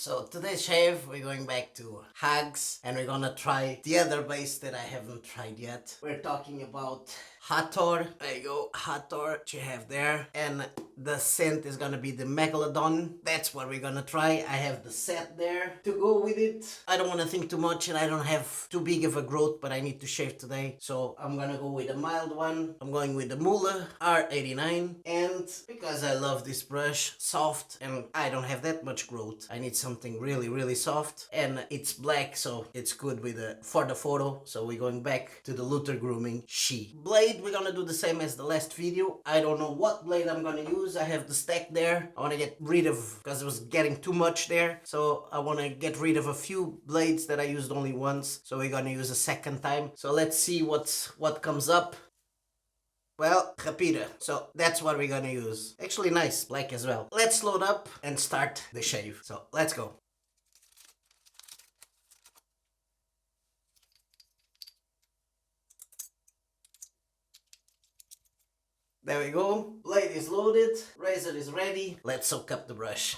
So today's shave, we're going back to Hags and we're gonna try the other base that I haven't tried yet. We're talking about Hathor. There you go, Hathor, which you have there. And the scent is gonna be the Megalodon. That's what we're gonna try. I have the set there to go with it. I don't wanna think too much and I don't have too big of a growth, but I need to shave today. So I'm gonna go with a mild one. I'm going with the Mühle R89. And because I love this brush, soft, and I don't have that much growth, I need something really soft. And it's black, so it's good with for the photo. So we're going back to the Løthur Grooming She. Blade, we're gonna do the same as the last video. I don't know what blade I'm gonna use. I have the stack there. I want to get rid of, because it was getting too much there. So I want to get rid of a few blades that I used only once. So we're gonna use a second time. So let's see what comes up. Well, Rapira. So that's what we're gonna use. Actually nice, black as well. Let's load up and start the shave. So let's go. There we go. Blade is loaded. Razor is ready. Let's soak up the brush.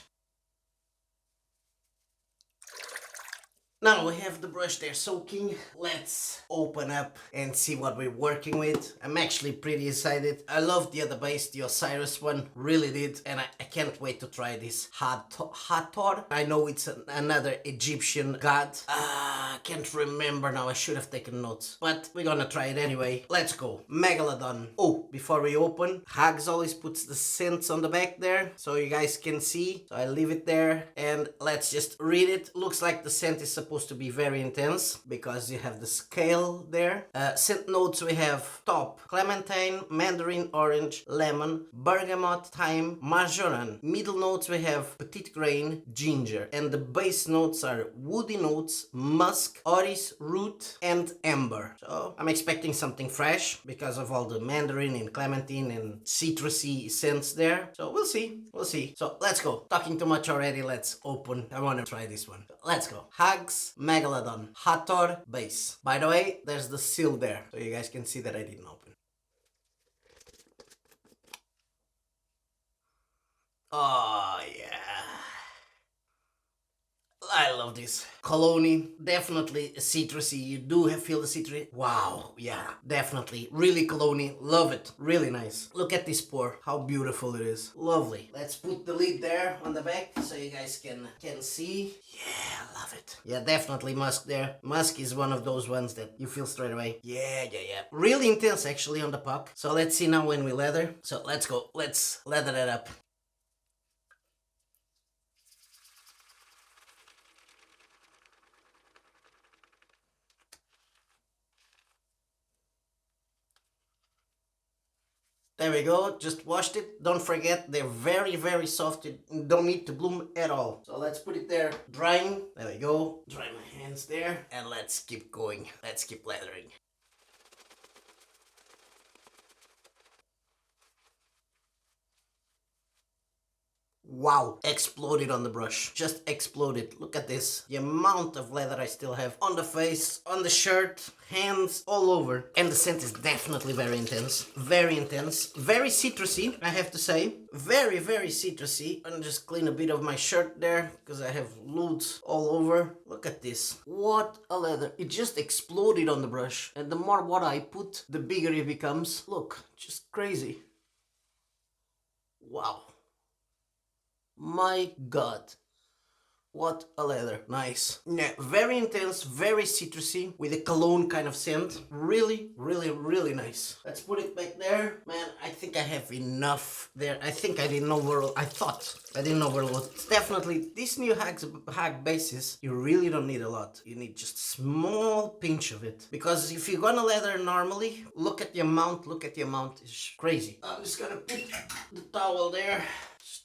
Now we have the brush there soaking. Let's open up and see what we're working with. I'm actually pretty excited. I love the other base, the Osiris one, really did. And I can't wait to try this Hathor. I know it's another Egyptian god. I can't remember now, I should have taken notes. But we're gonna try it anyway. Let's go. Megalodon. Oh, before we open, Hags always puts the scents on the back there, so you guys can see. So I leave it there and let's just read it. Looks like the scent is supposed to be very intense because you have the scale there. Scent notes we have top clementine, mandarin orange, lemon, bergamot, thyme, marjoram. Middle notes we have petite grain, ginger, and the base notes are woody notes, musk, orris root, and amber. So I'm expecting something fresh because of all the mandarin and clementine and citrusy scents there. So we'll see. So let's go. Talking too much already. Let's open. I want to try this one. Let's go. Hags Megalodon Hathor base. By the way, there's the seal there, so you guys can see that I didn't open. Oh yeah, I love this. Cologne, definitely citrusy. You do feel the citrus. Wow, yeah, definitely. Really cologne. Love it. Really nice. Look at this pour. How beautiful it is. Lovely. Let's put the lid there on the back so you guys can see. Yeah, love it. Yeah, definitely musk there. Musk is one of those ones that you feel straight away. Yeah. Really intense actually on the puck. So let's see now when we leather. So let's go. Let's leather it up. There we go, just washed it. Don't forget, they're very soft. You don't need to bloom at all. So let's put it there drying. There we go, dry my hands there. And let's keep going. Let's keep lathering. Wow, exploded on the brush. Just exploded. Look at this. The amount of leather I still have on the face, on the shirt, hands, all over. And the scent is definitely very intense. Very intense. Very citrusy, I have to say. Very citrusy. I'm just clean a bit of my shirt there because I have loots all over. Look at this. What a leather. It just exploded on the brush. And the more water I put, the bigger it becomes. Look, just crazy. Wow. My god, what a leather. Nice. Yeah, very intense, very citrusy with a cologne kind of scent. Really nice. Let's put it back there. Man, I think I have enough there. I think I didn't overload. I thought I didn't overload. It's definitely, these new Hag bases, you really don't need a lot. You need just a small pinch of it. Because if you're gonna leather normally, look at the amount, it's crazy. I'm just gonna put the towel there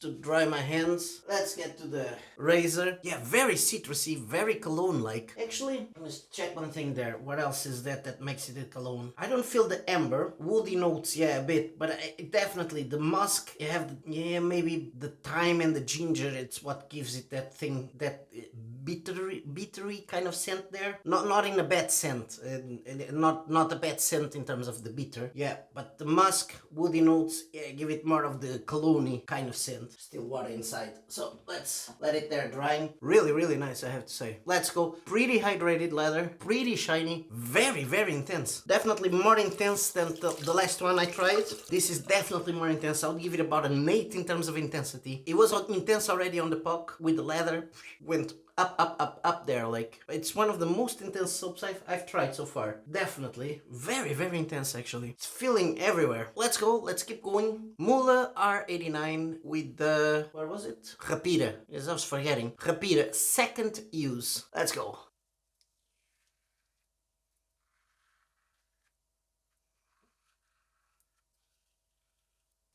to dry my hands. Let's get to the razor. Yeah, very citrusy, very cologne-like. Actually, let's check one thing there. What else is that makes it a cologne? I don't feel the amber. Woody notes, yeah, a bit, but definitely the musk. You have, maybe the thyme and the ginger. It's what gives it that thing, that bittery kind of scent there. Not in a bad scent. Not a bad scent in terms of the bitter. Yeah, but the musk, woody notes, yeah, give it more of the cologne kind of scent. decent. Still water inside. So let's let it there drying. Really, really nice, I have to say. Let's go. Pretty hydrated leather, pretty shiny, very, very intense. Definitely more intense than the last one I tried. This is definitely more intense. I'll give it about an 8 in terms of intensity. It was intense already on the puck with the leather. Went up there. Like, it's one of the most intense soaps I've tried so far. Definitely very, very intense actually. It's feeling everywhere. Let's go, let's keep going. Mühle R89 with the, where was it? Rapira. Yes, I was forgetting. Rapira, second use. Let's go.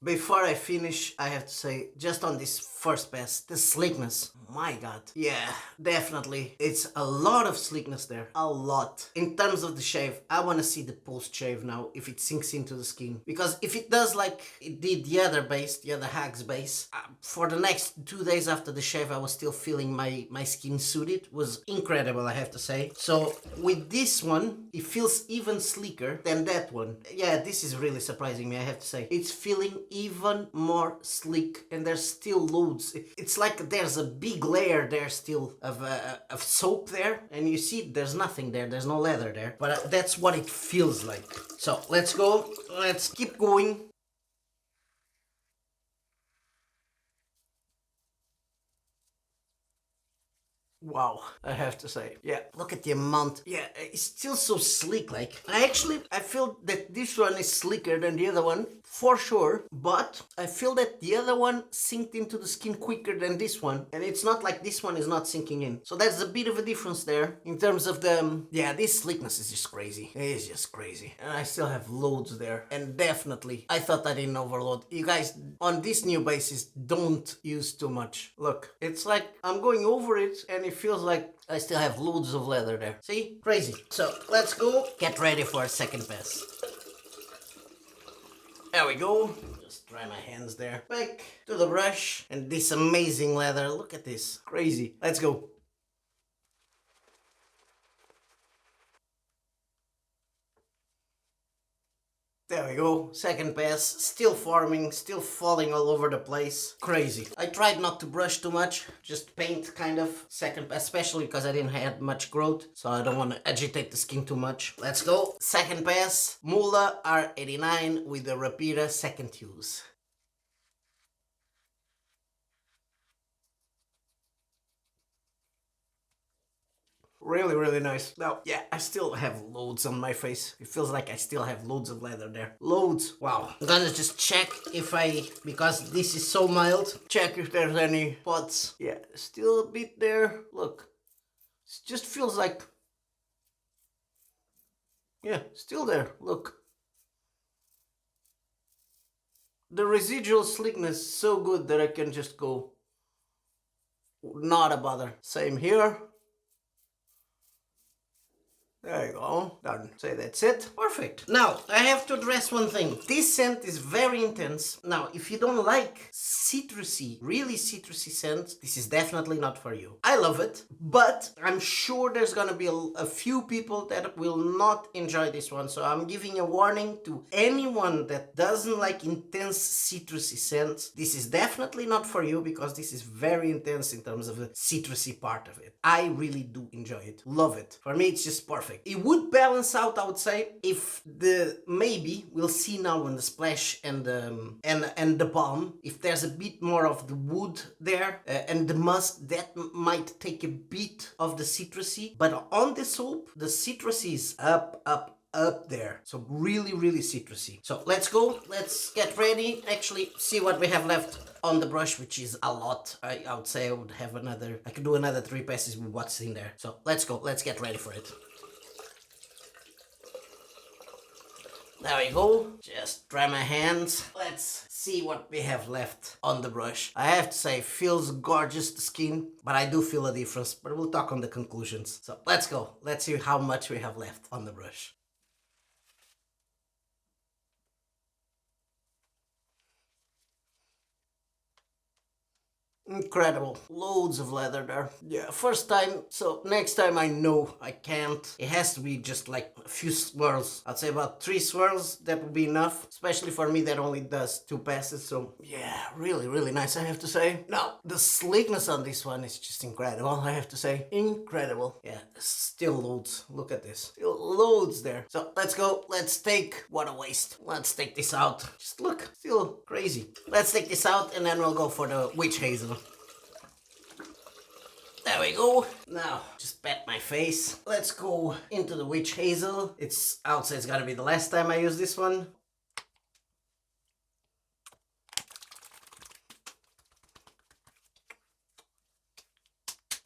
Before I finish, I have to say, just on this first pass, the sleekness, my god. Yeah, definitely. It's a lot of sleekness there. A lot. In terms of the shave, I want to see the post-shave now, if it sinks into the skin. Because if it does like it did the other base, the other Hags base, for the next 2 days after the shave, I was still feeling my skin suited. It was incredible, I have to say. So, with this one, it feels even sleeker than that one. Yeah, this is really surprising me, I have to say. It's feeling even more sleek, and there's still loads. It's like there's a big layer there still of soap there, and you see there's nothing there, there's no leather there, but that's what it feels like. So let's go, let's keep going. Wow, I have to say. Yeah, look at the amount. Yeah, it's still so sleek. Like, I feel that this one is sleeker than the other one, for sure. But I feel that the other one sinked into the skin quicker than this one. And it's not like this one is not sinking in. So that's a bit of a difference there in terms of the... Yeah, this sleekness is just crazy. It is just crazy. And I still have loads there. And definitely, I thought I didn't overload. You guys, on this new basis, don't use too much. Look, it's like I'm going over it and it feels like I still have loads of leather there. See? Crazy. So, let's go. Get ready for a second pass. There we go. Just dry my hands there. Back to the brush. And this amazing leather. Look at this. Crazy. Let's go. There we go, second pass, still forming, still falling all over the place. Crazy. I tried not to brush too much, just paint kind of. Second pass, especially because I didn't have much growth, so I don't want to agitate the skin too much. Let's go. Second pass, Mühle R89 with the Rapira second use. Really, really nice. Now, yeah, I still have loads on my face. It feels like I still have loads of leather there. Loads. Wow. I'm gonna just check if because this is so mild, check if there's any spots. Yeah, still a bit there. Look, it just feels like, yeah, still there. Look. The residual sleekness is so good that I can just go, not a bother. Same here. There you go, done. Say that's it. Perfect. Now, I have to address one thing. This scent is very intense. Now, if you don't like citrusy, really citrusy scents, this is definitely not for you. I love it, but I'm sure there's gonna be a few people that will not enjoy this one. So I'm giving a warning to anyone that doesn't like intense citrusy scents. This is definitely not for you because this is very intense in terms of the citrusy part of it. I really do enjoy it. Love it. For me, it's just perfect. It would balance out, I would say, if maybe we'll see now in the splash and the balm, if there's a bit more of the wood there and the musk, that might take a bit of the citrusy. But on the soap, the citrusy is up there. So really, really citrusy. So let's go. Let's get ready. Actually, see what we have left on the brush, which is a lot. I would say I could do another 3 passes with what's in there. So let's go. Let's get ready for it. There we go. Just dry my hands. Let's see what we have left on the brush. I have to say, feels gorgeous, the skin, but I do feel a difference. But we'll talk on the conclusions. So let's go. Let's see how much we have left on the brush. incredible. Loads of leather there. Yeah, first time, so next time I know I can't. It has to be just like a few swirls. I'd say about 3 swirls, that would be enough. Especially for me that only does 2 passes, so yeah, really, really nice, I have to say. Now, the slickness on this one is just incredible, I have to say. Incredible. Yeah, still loads. Look at this. Still loads there. So let's go. Let's take, what a waste. Let's take this out. Just look, still crazy. Let's take this out and then we'll go for the witch hazel. There we go. Now, just pat my face. Let's go into the witch hazel. I would say it's gotta be the last time I use this one.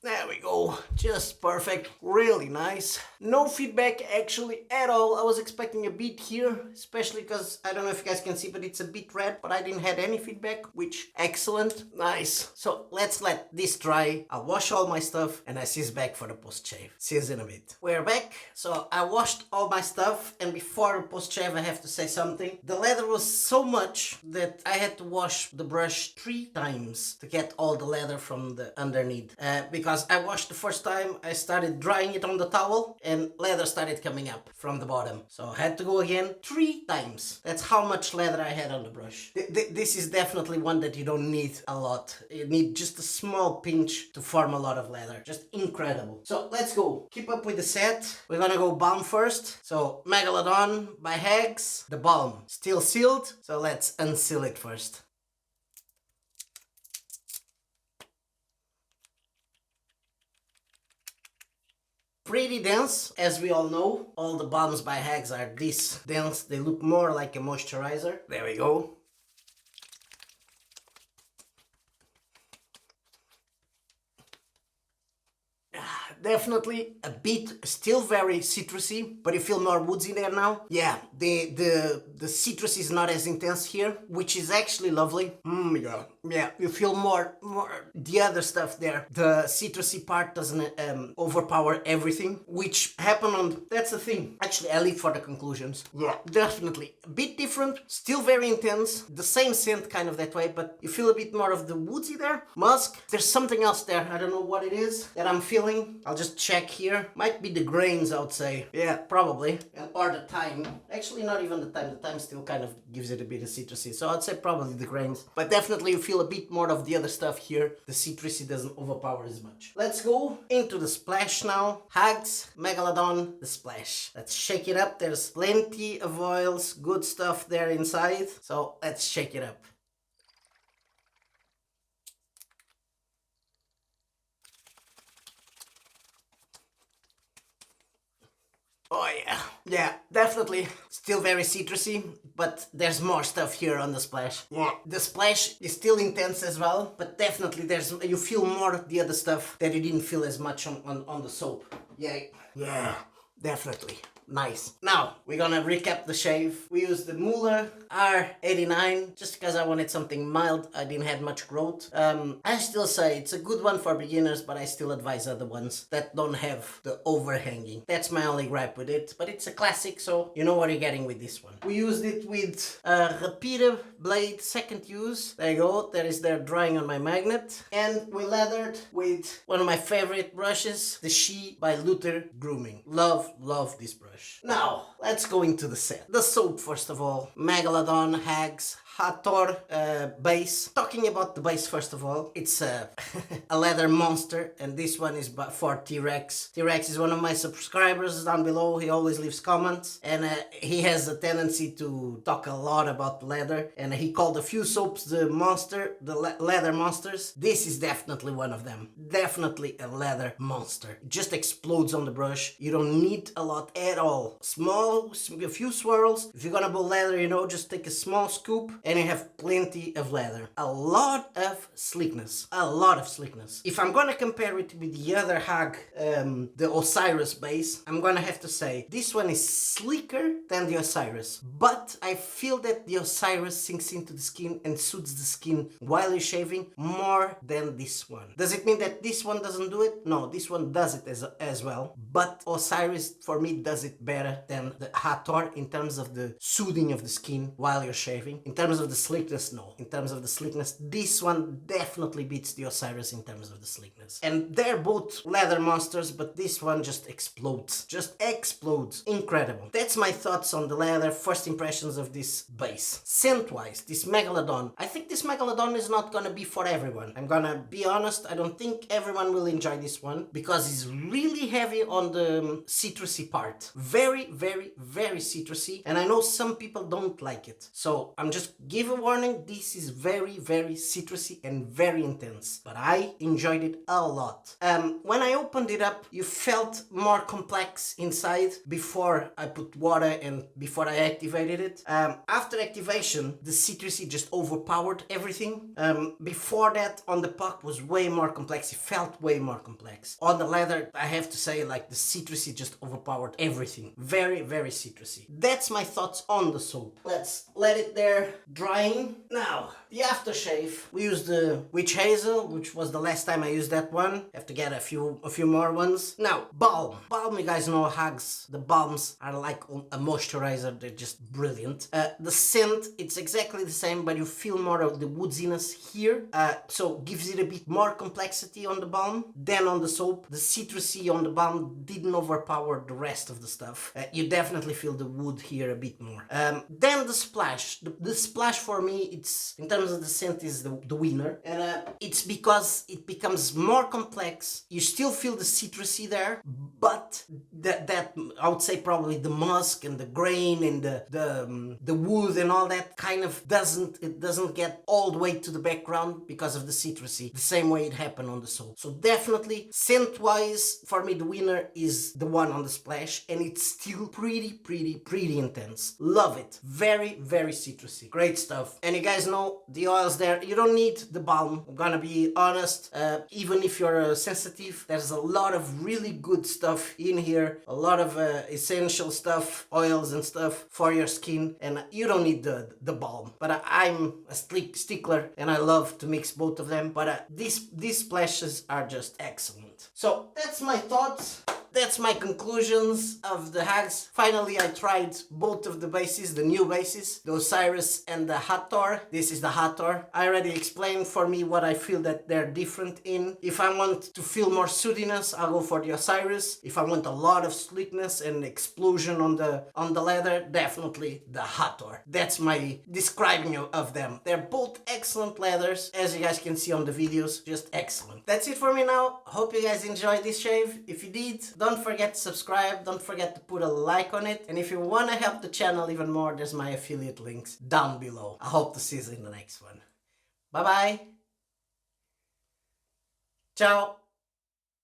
There we go, just perfect, really nice. No feedback actually at all. I was expecting a bit here, especially because I don't know if you guys can see, but it's a bit red, but I didn't have any feedback, which excellent, nice. So let's let this dry. I'll wash all my stuff and I see you back for the post shave. See you in a bit. We're back. So I washed all my stuff, and before the post shave I have to say something. The leather was so much that I had to wash the brush 3 times to get all the leather from the underneath, because I washed the first time, I started drying it on the towel and leather started coming up from the bottom. So I had to go again 3 times. That's how much leather I had on the brush. This is definitely one that you don't need a lot. You need just a small pinch to form a lot of leather. Just incredible. So let's go. Keep up with the set. We're gonna go Balm first. So Megalodon by Hags. The Balm. Still sealed. So let's unseal it first. Pretty dense, as we all know. All the balms by Hags are this dense. They look more like a moisturizer. There we go. Definitely a bit, still very citrusy, but you feel more woodsy there now. Yeah, the citrus is not as intense here, which is actually lovely. Yeah, you feel more the other stuff there. The citrusy part doesn't overpower everything, which happened that's the thing. Actually, I leave for the conclusions. Yeah, definitely a bit different, still very intense, the same scent kind of that way, but you feel a bit more of the woodsy there. Musk, there's something else there, I don't know what it is that I'm feeling. I'll just check here. Might be the grains, I would say. Yeah, probably. Or the thyme. Actually, not even the thyme. The thyme still kind of gives it a bit of citrusy. So I'd say probably the grains. But definitely you feel a bit more of the other stuff here. The citrusy doesn't overpower as much. Let's go into the splash now. Hags, Megalodon, the splash. Let's shake it up. There's plenty of oils, good stuff there inside. So let's shake it up. Oh yeah, yeah, definitely. Still very citrusy, but there's more stuff here on the splash. Yeah, the splash is still intense as well, but definitely you feel more of the other stuff that you didn't feel as much on the soap. Yeah, definitely. Nice. Now, we're gonna recap the shave. We used the Mühle R89 just because I wanted something mild. I didn't have much growth. I still say it's a good one for beginners, but I still advise other ones that don't have the overhanging. That's my only gripe with it, but it's a classic, so you know what you're getting with this one. We used it with Rapira blade, second use. There you go. There is there drying on my magnet. And we leathered with one of my favorite brushes, the She by Løthur Grooming. Love this brush. Now, let's go into the set. The soap, first of all. MEGALODON Hags Hathor base. Talking about the base, first of all, it's a leather monster, and this one is for T-Rex. T-Rex is one of my subscribers down below. He always leaves comments, and he has a tendency to talk a lot about leather, and he called a few soaps the leather monsters. This is definitely one of them. Definitely a leather monster. It just explodes on the brush. You don't need a lot at all. A few swirls. If you're gonna build leather, you know, just take a small scoop and you have plenty of leather. A lot of slickness. If I'm gonna compare it with the other Hag, the Osiris base, I'm gonna have to say this one is slicker than the Osiris, but I feel that the Osiris sinks into the skin and soothes the skin while you're shaving more than this one. Does it mean that this one doesn't do it? No, this one does it as well, but Osiris for me does it better than the Hathor in terms of the soothing of the skin while you're shaving. In terms terms of the sleekness, no. In terms of the sleekness, this one definitely beats the Osiris in terms of the sleekness. And they're both leather monsters, but this one just explodes. Just explodes. Incredible. That's my thoughts on the leather, first impressions of this base. Scent-wise, this Megalodon, I think this Megalodon is not gonna be for everyone. I'm gonna be honest, I don't think everyone will enjoy this one because it's really heavy on the citrusy part. Very, very, very citrusy, and I know some people don't like it. So I'm just give a warning, this is very, very citrusy and very intense, but I enjoyed it a lot. When I opened it up, you felt more complex inside before I put water and before I activated it. After activation, the citrusy just overpowered everything. Before that, on the puck was way more complex. It felt way more complex. On the leather, I have to say, like, the citrusy just overpowered everything. Very, very citrusy. That's my thoughts on the soap. Let's let it there drying. Now, the aftershave. We used the Witch Hazel, which was the last time I used that one. Have to get a few more ones. Now, Balm. Balm, you guys know Hags. The balms are like a moisturizer. They're just brilliant. The scent, it's exactly the same, but you feel more of the woodiness here. So gives it a bit more complexity on the balm than on the soap. The citrusy on the balm didn't overpower the rest of the stuff. You definitely feel the wood here a bit more. Then the splash. The splash for me, it's in terms of the scent is the winner, and it's because it becomes more complex. You still feel the citrusy there, but that I would say probably the musk and the grain and the wood and all that kind of doesn't get all the way to the background because of the citrusy, the same way it happened on the soap. So definitely scent wise, for me the winner is the one on the splash, and it's still pretty intense. Love it. Very, very citrusy. Great stuff. And you guys know the oils there, you don't need the balm. I'm gonna be honest, even if you're sensitive, there's a lot of really good stuff in here, a lot of essential stuff, oils and stuff for your skin, and you don't need the balm. But I'm a stickler and I love to mix both of them, but these splashes are just excellent. So that's my thoughts. That's my conclusions of the Hags. Finally, I tried both of the bases, the new bases, the Osiris and the Hathor. This is the Hathor. I already explained for me what I feel that they're different in. If I want to feel more sootiness, I'll go for the Osiris. If I want a lot of sleekness and explosion on the leather, definitely the Hathor. That's my describing of them. They're both excellent leathers, as you guys can see on the videos, just excellent. That's it for me now. Hope you guys enjoyed this shave. If you did, don't forget to subscribe, don't forget to put a like on it, and if you want to help the channel even more, there's my affiliate links down below. I hope to see you in the next one. Bye bye. Ciao.